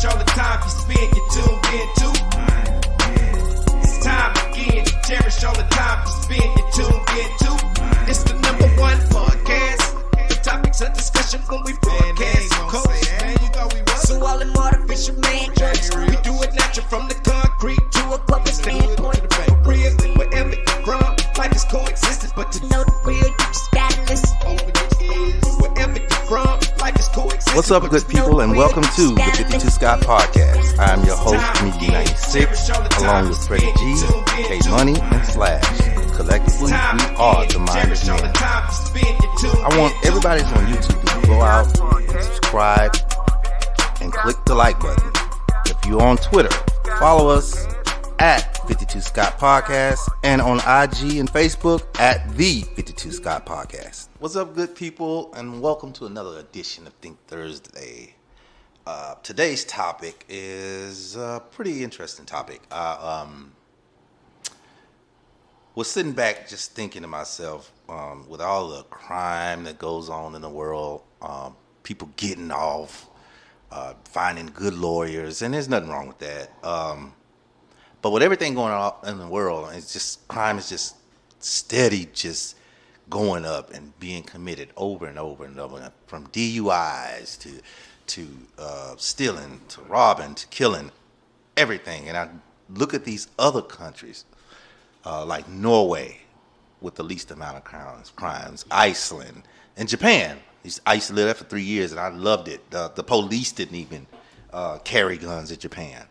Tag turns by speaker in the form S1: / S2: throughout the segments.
S1: cherish all the time you spend, you tuned in too. It's time again to cherish all the time you spend, you tuned in too. It's the number one podcast. The topics of discussion when we broadcast. So all them artificial man jokes, we do it natural from the concrete to a public standpoint. Real, wherever you're from, life is coexistence, but to know the real, you just gotta listen. Wherever you're from, life is coexistence.
S2: What's up, good people, and welcome to the 52 Scott Podcast. I'm your host, Mickey 96, along with Freddie G, K Money, and Slash. Collectively, we are the Minded Men. I want everybody that's on YouTube to go out and subscribe and click the like button. If you're on Twitter, follow us at 52 Scott Podcast, and on IG and Facebook at the 52 Scott Podcast. What's up, good people, and welcome to another edition of Think Thursday. Today's topic is a pretty interesting topic. Was sitting back just thinking to myself, with all the crime that goes on in the world, people getting off, finding good lawyers, and there's nothing wrong with that. But with everything going on in the world, it's just crime is just steady, just going up and being committed over and over and over, from DUIs to stealing, to robbing, to killing, everything. And I look at these other countries, like Norway, with the least amount of crimes, Iceland, and Japan. I used to live there for 3 years, and I loved it. The police didn't even carry guns in Japan.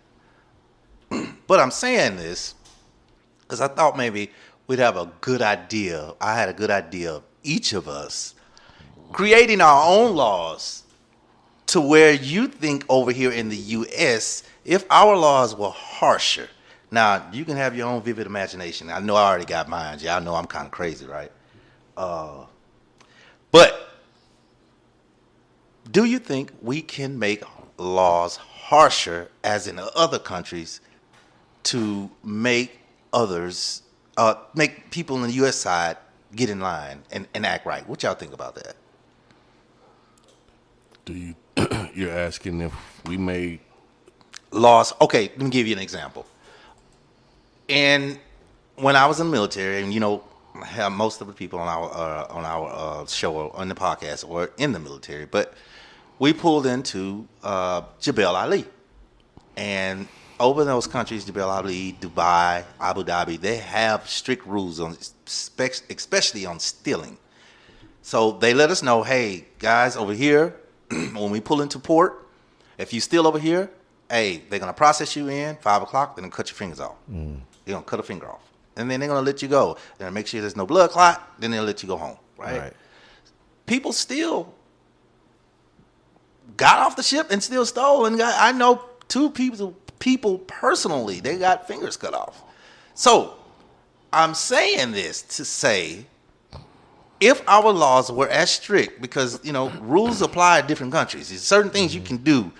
S2: But I'm saying this because I thought maybe we'd have a good idea. I had a good idea of each of us creating our own laws to where you think over here in the U.S., if our laws were harsher. Now, you can have your own vivid imagination. I know I already got mine. Y'all know I'm kind of crazy, right? But do you think we can make laws harsher, as in other countries, to make others, make people on the U.S. side get in line and act right? What y'all think about that?
S3: You're asking if we made
S2: laws? Okay, let me give you an example. And when I was in the military, and you know, most of the people on our show on the podcast were in the military, but we pulled into Jebel Ali, and over in those countries, Jebel Ali, Dubai, Abu Dhabi, they have strict rules on, especially on stealing. So they let us know, hey guys, over here, when we pull into port, if you steal over here, hey, they're gonna process you in 5 o'clock. They're gonna cut your fingers off. They're gonna cut a finger off, and then they're gonna let you go. They're gonna make sure there's no blood clot. Then they'll let you go home. Right? People still got off the ship and still stole. And I know two people personally, they got fingers cut off. So I'm saying this to say, if our laws were as strict, because you know rules apply in different countries. There's certain things you can do.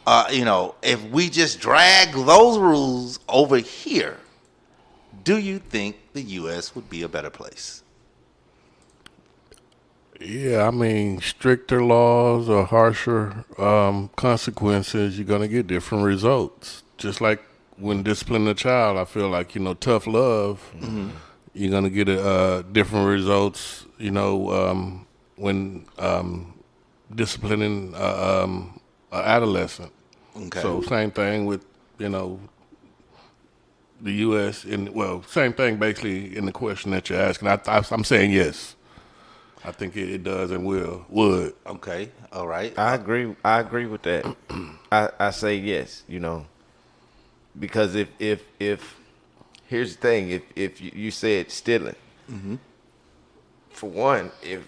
S2: If we just drag those rules over here, do you think the U.S. would be a better place?
S3: Yeah, I mean, stricter laws or harsher consequences, you're going to get different results. Just like when disciplining a child, I feel like, tough love, you're going to get different results, when disciplining an adolescent. Okay. So same thing with, the U.S. Same thing basically in the question that you're asking. I'm saying yes. I think it does and would.
S2: Okay, all right.
S4: I agree with that. I say yes, because if here's the thing, if you said stealing, for one, if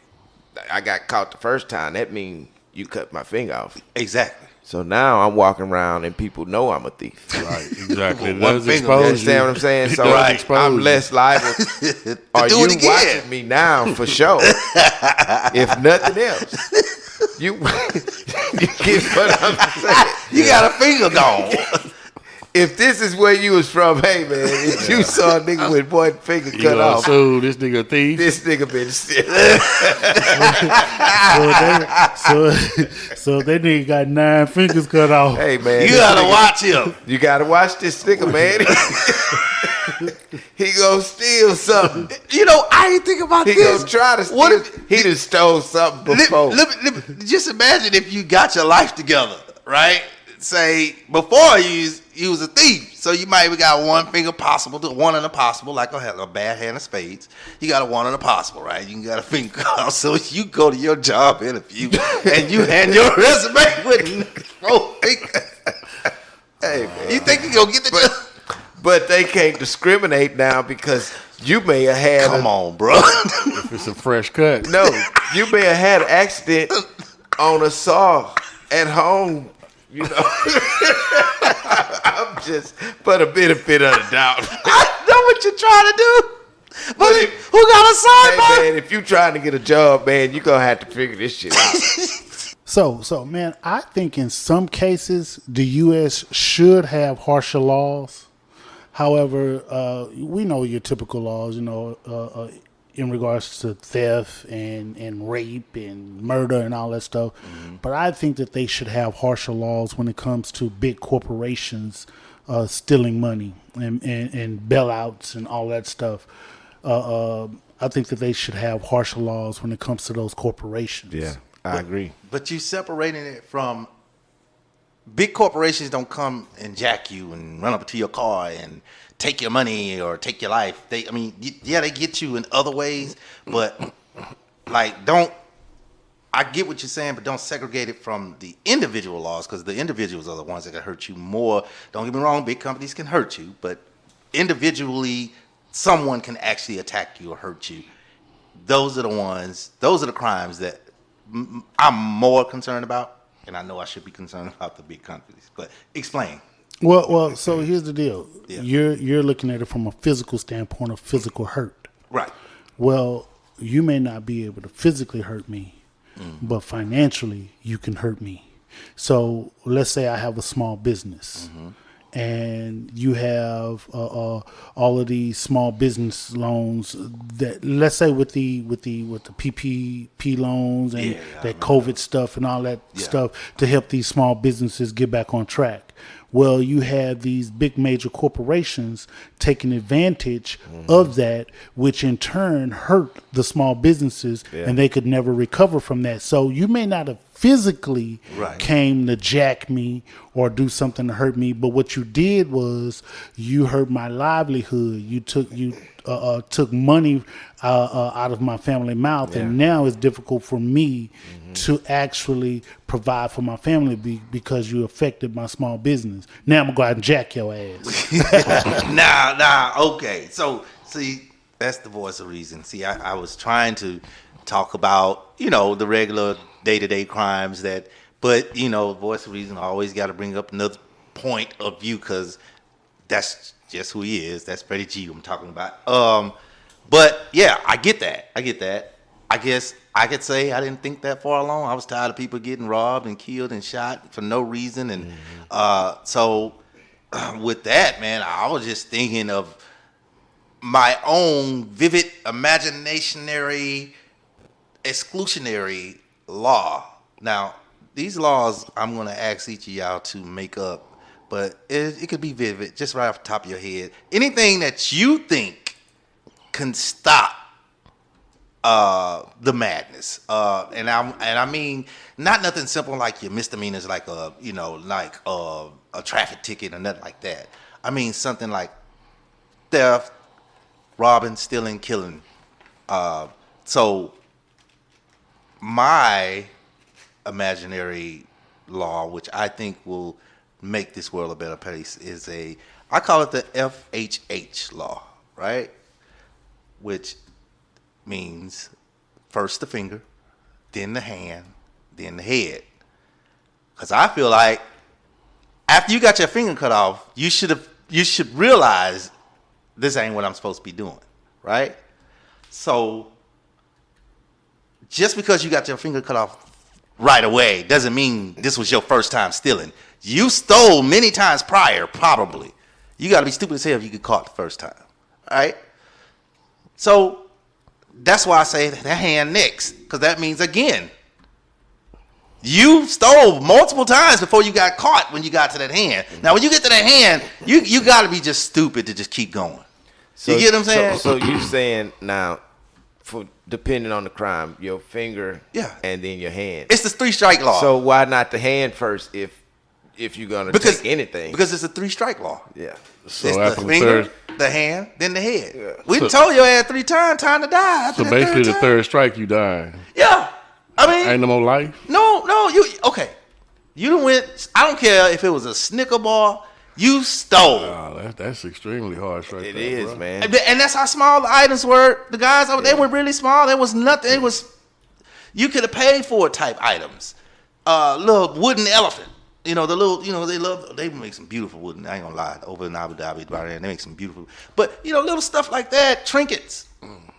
S4: I got caught the first time, that means you cut my finger off.
S2: Exactly.
S4: So now I'm walking around and people know I'm a thief.
S3: Right, exactly.
S4: You understand what I'm saying? So I'm less liable. Are you watching me now for sure? If nothing else, you get what I'm saying.
S2: You got a finger gone.
S4: If this is where you was from, hey man, if you saw a nigga with one finger
S3: You
S4: cut
S3: gonna
S4: off,
S3: sue this nigga a thief?
S4: this nigga been stealing.
S5: So that nigga got 9 fingers cut off.
S4: Hey man,
S2: You
S4: this
S2: gotta
S4: nigga-
S2: watch him.
S4: You gotta watch this nigga, man. He gonna steal something.
S2: You know, I ain't think about
S4: He
S2: this.
S4: gonna try to steal.
S2: What if
S4: He done stole something before.
S2: just imagine if you got your life together, right? Say before you was a thief, so you might have got one finger possible, one in a possible, like a bad hand of spades. You got a one in a possible, right? You got a finger cut off, so you go to your job interview and you hand your resume with 4 fingers.
S4: Hey man.
S2: You think you gonna get the job?
S4: But they can't discriminate now because you may have had
S2: Come on, bro.
S3: If it's a fresh cut.
S4: No, you may have had an accident on a saw at home. You know, I'm just for the benefit of the doubt.
S2: I know what you're trying to do, but who got a
S4: Hey
S2: sign,
S4: man, if you trying to get a job, man, you gonna have to figure this shit out.
S5: So man, I think in some cases the U.S. should have harsher laws. However, we know your typical laws, in regards to theft and rape and murder and all that stuff. Mm-hmm. But I think that they should have harsher laws when it comes to big corporations stealing money and bailouts and all that stuff. I think that they should have harsher laws when it comes to those corporations.
S4: Yeah, I agree.
S2: But you separating it from big corporations don't come and jack you and run up to your car and take your money or take your life. They get you in other ways, but I get what you're saying, but don't segregate it from the individual laws because the individuals are the ones that can hurt you more. Don't get me wrong, big companies can hurt you, but individually, someone can actually attack you or hurt you. Those are the crimes that I'm more concerned about. And I know I should be concerned about the big companies, but explain.
S5: Well. So here's the deal.
S2: Yeah.
S5: You're looking at it from a physical standpoint of physical hurt.
S2: Right.
S5: Well, you may not be able to physically hurt me, but financially you can hurt me. So let's say I have a small business. And you have all of these small business loans that, let's say, with the PPP loans and that COVID stuff and all that stuff to help these small businesses get back on track. Well, you have these big major corporations taking advantage of that, which in turn hurt the small businesses, and they could never recover from that. So you may not have physically came to jack me or do something to hurt me, but what you did was you hurt my livelihood. You took money out of my family mouth, and now it's difficult for me to actually provide for my family because you affected my small business. Now I'm gonna go out and jack your ass.
S2: Okay. So, see, that's the voice of reason. See, I was trying to talk about, the regular day-to-day crimes but, voice of reason always got to bring up another point of view because that's just who he is. That's Freddie G I'm talking about. But, yeah, I get that. I guess I could say I didn't think that far along. I was tired of people getting robbed and killed and shot for no reason. And so with that, man, I was just thinking of my own vivid imaginary exclusionary law. Now, these laws I'm going to ask each of y'all to make up, but it could be vivid, just right off the top of your head. Anything that you think can stop the madness, and I mean not nothing simple like your misdemeanors, like a traffic ticket or nothing like that. I mean something like theft, robbing, stealing, killing. So my imaginary law, which I think will make this world a better place, I call it the FHH law, right? Which means first the finger, then the hand, then the head. Because I feel like after you got your finger cut off, you should realize this ain't what I'm supposed to be doing, right? So just because you got your finger cut off right away doesn't mean this was your first time stealing. You stole many times prior, probably. You got to be stupid as hell if you get caught the first time. All right? So that's why I say that hand next, because that means again. You stole multiple times before you got caught when you got to that hand. Now, when you get to that hand, you got to be just stupid to just keep going.
S4: So,
S2: you get what I'm saying?
S4: So you saying now, for depending on the crime, your finger, and then your hand.
S2: It's the 3-strike law.
S4: So why not the hand first if you're gonna take anything?
S2: Because it's a 3-strike law.
S4: Yeah.
S2: So it's the finger, the hand, then the head. Yeah. We told your ass 3 times, time to die.
S3: So basically, the third strike, you die.
S2: Yeah. I mean,
S3: ain't no more life.
S2: No. Okay. You done went. I don't care if it was a Snicker bar. You stole.
S3: Oh, that's extremely harsh, right?
S4: It
S3: there,
S4: is,
S3: bro.
S4: man.
S2: And that's how small the items were. The guys, they were really small. There was nothing. It was. You could have paid for it type items. Little wooden elephant. The little. They make some beautiful wooden. I ain't gonna lie. Over in Abu Dhabi, they make some beautiful. But little stuff like that, trinkets.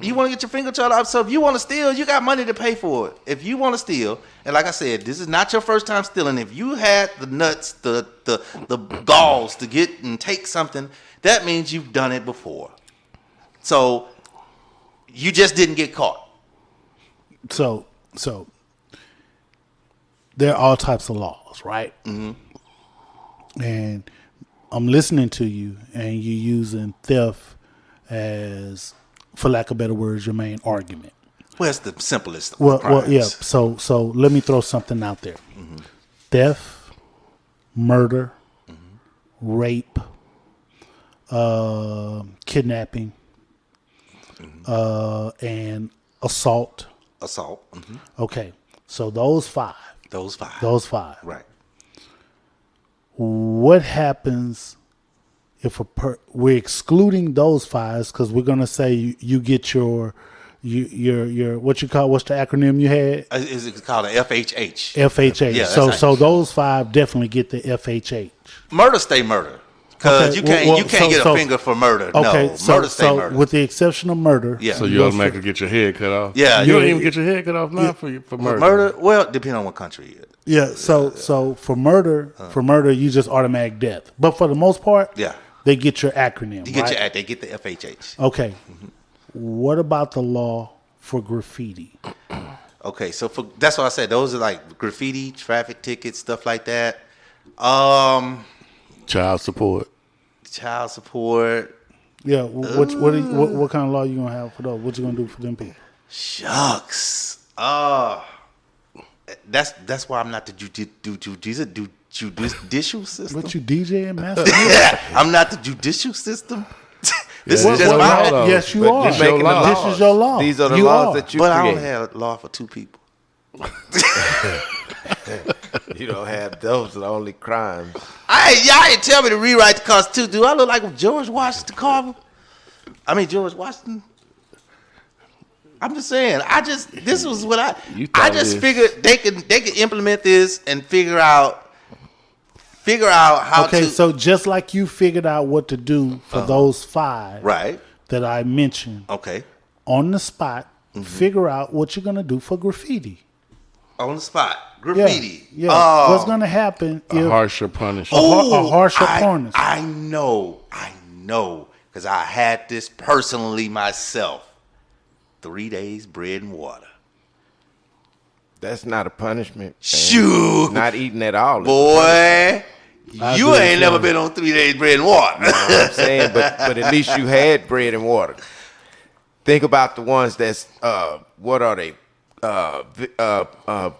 S2: You want to get your finger chopped off. So if you want to steal, you got money to pay for it. If you want to steal, and like I said, this is not your first time stealing. If you had the nuts, the galls to get and take something, that means you've done it before. So you just didn't get caught.
S5: So there are all types of laws, right? Mm-hmm. And I'm listening to you, and you're using theft as, for lack of better words, your main argument.
S2: Well, it's the simplest.
S5: Well, yeah. So let me throw something out there: theft, murder, rape, kidnapping, and assault.
S2: Assault. Mm-hmm.
S5: Okay, so those five.
S2: Right.
S5: What happens if we're excluding those 5 because we're gonna say you get your what's the acronym you had?
S2: Is it called an FHH?
S5: FHH.
S2: Yeah,
S5: so those 5 definitely get the FHH.
S2: Murder stay murder. Because you can't get a finger for murder.
S5: Okay,
S2: no, murder stay murder.
S5: With the exception of murder.
S2: Yeah.
S3: So you automatically get your head cut off?
S2: Yeah.
S3: You don't even get your head cut off now for murder.
S2: Murder, well, depending on what country you're in.
S5: Yeah, so for murder, you just automatic death. But for the most part, they get your acronym.
S2: They get the FHH.
S5: Okay. Mm-hmm. What about the law for graffiti?
S2: Okay, so that's what I said. Those are like graffiti, traffic tickets, stuff like that.
S3: Child support.
S5: Yeah. What kind of law you gonna have for those? What you gonna do for them people?
S2: Shucks. That's why I'm not the judicial system.
S5: What you DJ and master?
S2: I'm not the judicial system.
S3: This is just my law.
S5: Yes, you are.
S4: This is
S5: your law.
S4: These are the laws that you create.
S2: But I don't have law for 2 people.
S4: You don't have those are the only crimes.
S2: Y'all ain't tell me to rewrite the Constitution. Do I look like George Washington Carver? George Washington. I'm just saying. This was what I just figured they could implement this and figure out how to.
S5: Okay, so just like you figured out what to do for those 5,
S2: right,
S5: that I mentioned.
S2: Okay,
S5: on the spot, figure out what you're gonna do for graffiti.
S2: On the spot, graffiti.
S5: Yeah. What's gonna happen?
S3: A harsher punishment.
S5: A harsher punishment.
S2: I know, because I had this personally myself. 3 days bread and water.
S4: That's not a punishment.
S2: Shoot.
S4: Not eating at all.
S2: Boy, you ain't never been on 3 days bread and water.
S4: No, I'm saying, but at least you had bread and water. Think about the ones that's, what are they?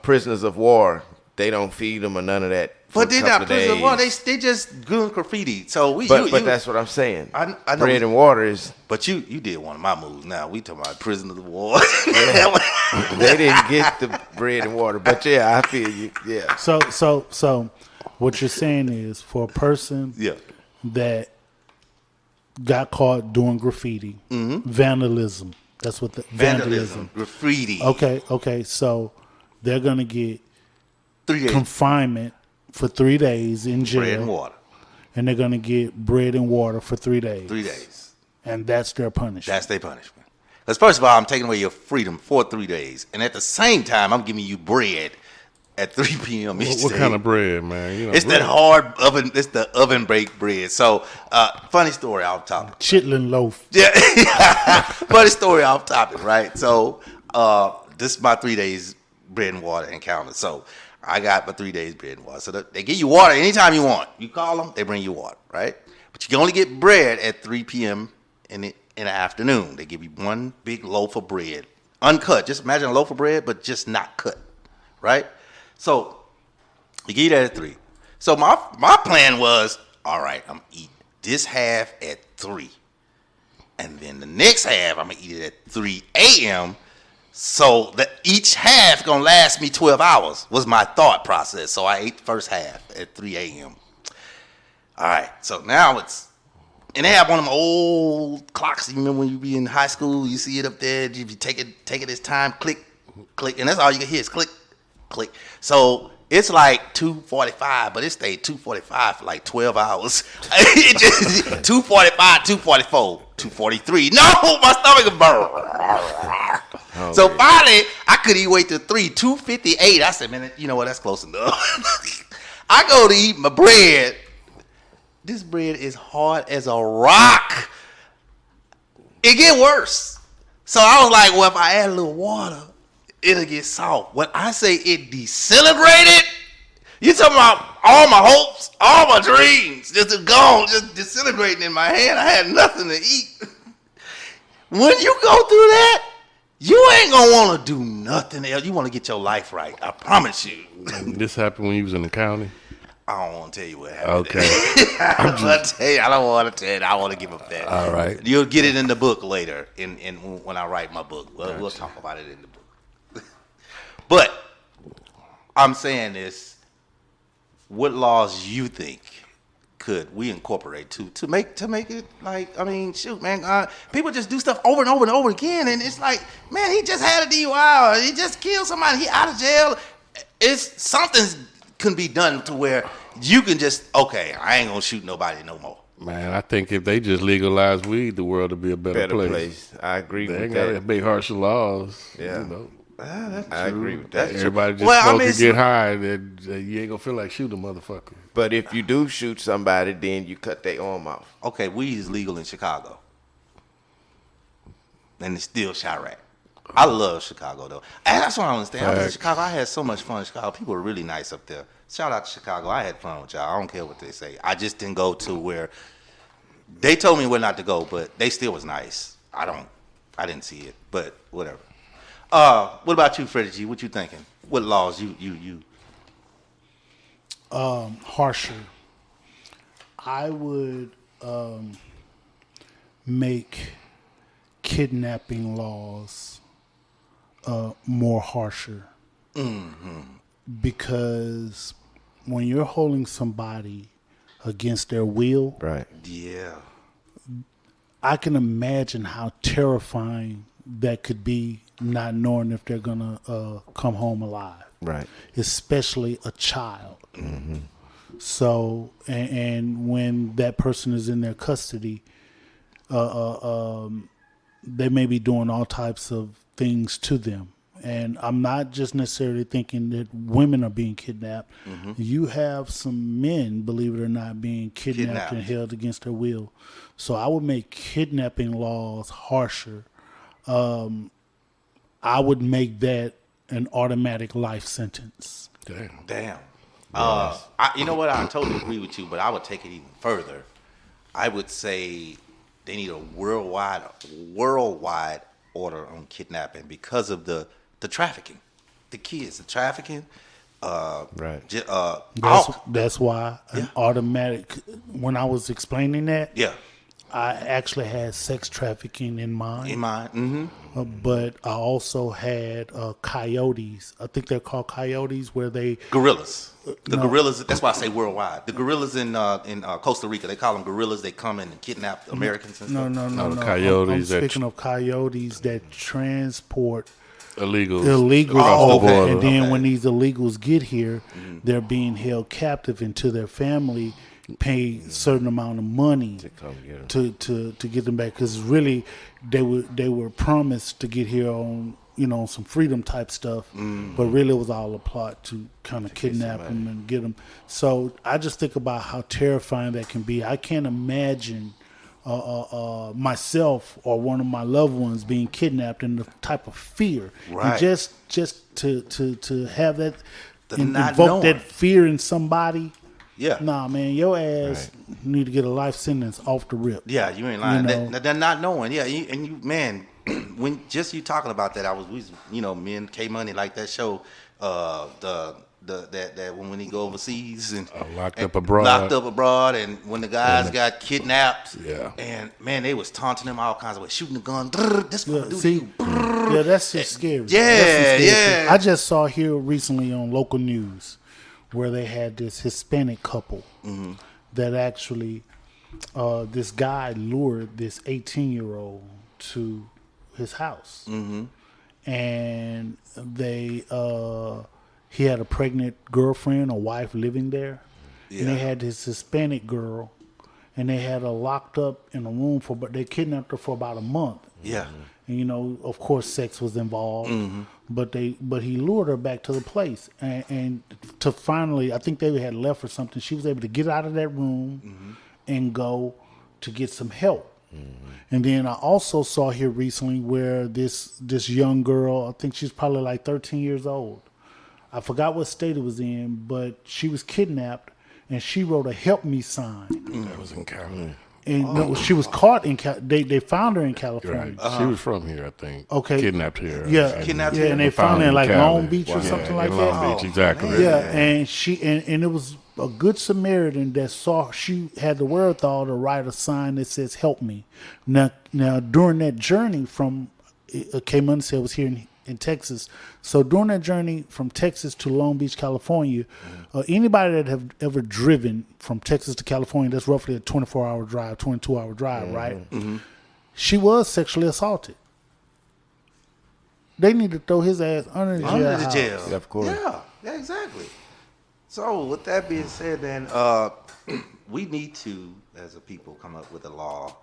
S4: Prisoners of war. They don't feed them or none of that.
S2: But they're not prisoners of war. They just doing graffiti. So
S4: But that's what I'm saying.
S2: I know
S4: bread and water is.
S2: But you did one of my moves. Now we talking about prisoners of war.
S4: They didn't get the bread and water. But yeah, I feel you. Yeah.
S5: So what you're saying is for a person that got caught doing graffiti, vandalism. That's what the vandalism.
S2: Graffiti.
S5: Okay. So they're gonna get
S2: 3 days
S5: confinement for 3 days in jail.
S2: Bread and water.
S5: And they're gonna get bread and water for 3 days.
S2: 3 days.
S5: And that's their punishment.
S2: That's their punishment. Because first of all, I'm taking away your freedom for 3 days, and at the same time, I'm giving you bread at 3 p.m. each
S3: What
S2: day.
S3: kind of bread, man? You know,
S2: It's
S3: bread.
S2: that hard oven. It's the oven baked bread. So, funny story off topic.
S5: Chitlin loaf.
S2: Yeah, funny story off topic, right? So, this is my 3 days bread and water encounter. So, I got my 3 days bread and water. So they give you water anytime you want. You call them, they bring you water, right? But you can only get bread at 3 p.m. in the afternoon. They give you one big loaf of bread, uncut. Just imagine a loaf of bread, but just not cut, right? So you get that at 3. So my plan was, all right, I'm gonna eat this half at 3, and then the next half I'm gonna eat it at 3 a.m. So that each half gonna last me 12 hours was my thought process. So I ate the first half at 3 a.m. All right, so now and they have one of them old clocks. You remember when you be in high school, you see it up there. You take it this time, click, click, and that's all you can hear is click, click. So it's like 2:45, but it stayed 2:45 for like 12 hours. It just 2:45, 2:44, 2:43. No, my stomach is burned. So finally, I couldn't wait till 2:58. I said, man, you know what? That's close enough. I go to eat my bread. This bread is hard as a rock. It get worse. So I was like, well, if I add a little water, it'll get soft. When I say it disintegrated, you talking about all my hopes, all my dreams, just gone, just disintegrating in my hand. I had nothing to eat. When you go through that, you ain't gonna want to do nothing else. You want to get your life right. I promise you.
S3: This happened when you was in the county.
S2: I don't want to tell you what happened.
S3: Okay.
S2: I don't want to tell you. I want to give up that.
S3: All right.
S2: You'll get it in the book later. In when I write my book, we'll talk about it in the book. But I'm saying this: what laws you think could we incorporate to make it like? I mean, shoot, man, people just do stuff over and over and over again, and it's like, man, he just had a DUI, or he just killed somebody, he out of jail. It's something's can be done to where you can just, okay, I ain't gonna shoot nobody no more.
S3: Man, I think if they just legalize weed, the world would be a better place.
S4: I agree
S3: They
S4: with
S3: ain't
S4: that.
S3: got to make harsher laws.
S4: Yeah.
S3: You know.
S4: I agree with that.
S3: Everybody just
S2: Well, I
S3: supposed
S2: mean,
S3: to get high. That you ain't gonna feel like shooting a motherfucker.
S4: But if you do shoot somebody, then you cut their arm off.
S2: Okay, weed is legal in Chicago, and it's still Chirac. I love Chicago though. And that's what I understand. I was in
S3: Facts.
S2: Chicago. I had so much fun in Chicago. People were really nice up there. Shout out to Chicago. I had fun with y'all. I don't care what they say. I just didn't go to where they told me where not to go, but they still was nice. I didn't see it, but whatever. What about you, Freddie G? What you thinking? What laws you?
S5: Harsher. I would make kidnapping laws more harsher. Because when you're holding somebody against their will,
S4: Right.
S2: Yeah.
S5: I can imagine how terrifying that could be, not knowing if they're gonna come home alive.
S4: Right.
S5: Especially a child. So, and when that person is in their custody, they may be doing all types of things to them. And I'm not just necessarily thinking that women are being kidnapped. You have some men, believe it or not, being kidnapped and held against their will. So I would make kidnapping laws harsher. I would make that an automatic life sentence.
S2: Damn. You know what? I totally agree with you, but I would take it even further. I would say they need a worldwide order on kidnapping because of the trafficking, the kids, the trafficking.
S4: Right.
S5: That's why an automatic. When I was explaining that,
S2: Yeah.
S5: I actually had sex trafficking in mind.
S2: In mind. Mm-hmm.
S5: But I also had coyotes. I think they're called coyotes, where they
S2: Gorillas. Gorillas. That's why I say worldwide. The gorillas in Costa Rica, they call them gorillas. They come in and kidnap Americans and stuff.
S5: no.
S3: the coyotes
S5: I'm
S3: that-
S5: speaking of coyotes that transport
S3: Illegals.
S5: illegals
S2: Oh,
S5: over,
S2: okay.
S5: and then
S2: Okay.
S5: when these illegals get here, they're being held captive until their family pay a certain amount of money
S4: come get 'em.
S5: to get them back. Because really, they were promised to get here on some freedom type stuff, but really it was all a plot to kind of kidnap him and get him. So I just think about how terrifying that can be. I can't imagine myself or one of my loved ones being kidnapped, and the type of fear.
S2: Right.
S5: And just to have that,
S2: not
S5: invoke
S2: knowing.
S5: that fear in somebody.
S2: Yeah.
S5: Nah, man, your ass need to get a life sentence off the rip.
S2: Yeah, you ain't lying.
S5: You know?
S2: They're not knowing. Yeah, man, when just you talking about that, me and K Money like that show, that when he go overseas and
S3: Locked Up Abroad,
S2: and when the guys got kidnapped,
S3: Yeah.
S2: and man, they was taunting him all kinds of ways, shooting the gun. This what I do to
S5: See,
S2: you.
S5: yeah, that's just scary.
S2: Yeah,
S5: That's some scary
S2: yeah.
S5: shit. I just saw here recently on local news where they had this Hispanic couple that actually, this guy lured this 18-year-old to his house, and he had a pregnant girlfriend or wife living there, and they had this Hispanic girl, and they had her locked up in a room but they kidnapped her for about a month.
S2: Yeah.
S5: And, of course, sex was involved, but he lured her back to the place, and to finally, I think they had left or something. She was able to get out of that room and go to get some help. And then I also saw here recently where this young girl, I think she's probably like 13 years old. I forgot what state it was in, but she was kidnapped, and she wrote a "Help Me" sign.
S3: That was in California.
S5: And no, she was caught in they found her in California.
S3: Right. She was from here, I think.
S5: Okay.
S3: Kidnapped here.
S5: Yeah,
S2: Kidnapped
S5: yeah,
S2: here.
S5: and they found her in like
S3: Cali.
S5: Long Beach or something like
S3: in
S5: that.
S3: Long Beach, exactly.
S5: Yeah, and and it was a good Samaritan that saw she had the wherewithal to write a sign that says "Help me." Now during that journey from K-Money said was here in Texas. So during that journey from Texas to Long Beach, California, anybody that have ever driven from Texas to California, that's roughly a 24-hour drive, 22-hour drive, right? She was sexually assaulted. They need to throw his ass under the jail.
S4: Yeah, of course.
S2: Yeah, exactly. So with that being said, then we need to, as a people, come up with a law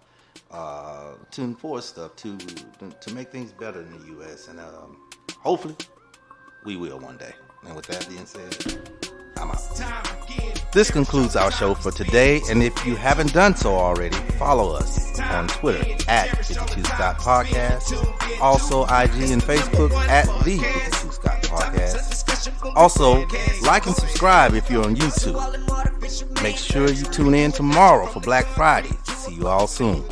S2: to enforce stuff to make things better in the U.S. and hopefully we will one day. And with that being said, I'm out. This concludes our show for today, and if you haven't done so already, follow us on Twitter at 52 Scott Podcast, also IG and Facebook at the 52 Scott Podcast. Also, like and subscribe if you're on YouTube. Make sure you tune in tomorrow for Black Friday. See you all soon.